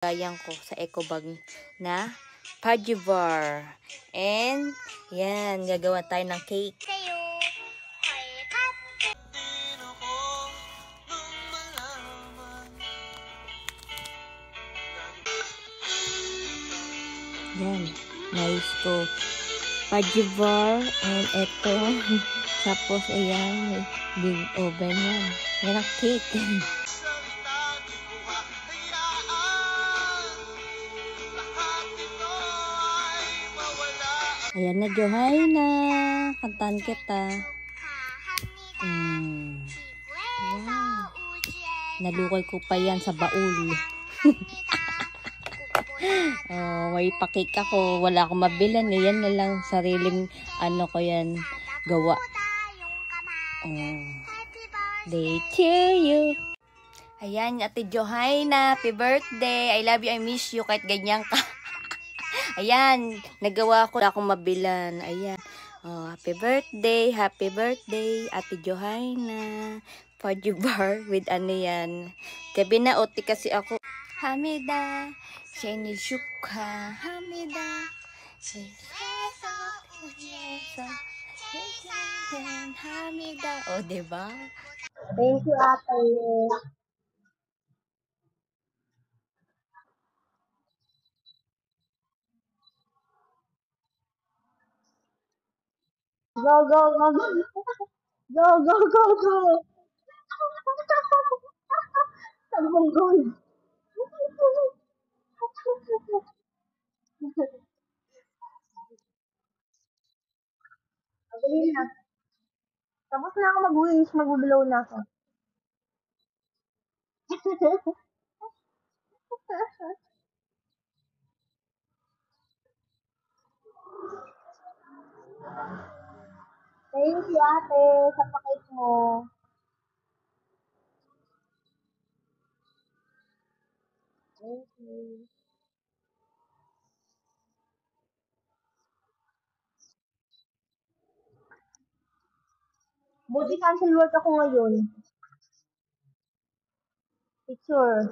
Gayang ko sa eco bag na Pajibar. And, yan, gagawa tayo ng cake. Yan, nice ko. Pajibar, and eto. Tapos, ayan, big oven yan. Yan ang cake. Ayan na, Johaina. Kantahan kita. Wow. Nalukay ko pa yan sa baul. Oh, may pakik ako. Wala akong mabilan. Yan na lang. Sariling ano ko yan. Gawa. Oh. Day to you. Ayan, Ate Johaina. Happy birthday. I love you. I miss you. Kahit ganyan ka. Ayan, nagawa ko na akong mabilan. Ayan. Oh, happy birthday, Ate Johaina. Pajibar with ano yan. Gabi na, oti kasi ako. Hamida, Sheni Shukha, Hamida. Hamida. Oh, diba? Thank you, ate. Go, go, go, go. Go, go, go, go. Sabong gold. Dali na. Tapos na ako mag-wish. Mag-blow na ako. Thank you, ate, sa pakit mo. Thank you. Buti cancel work ako ngayon. Picture.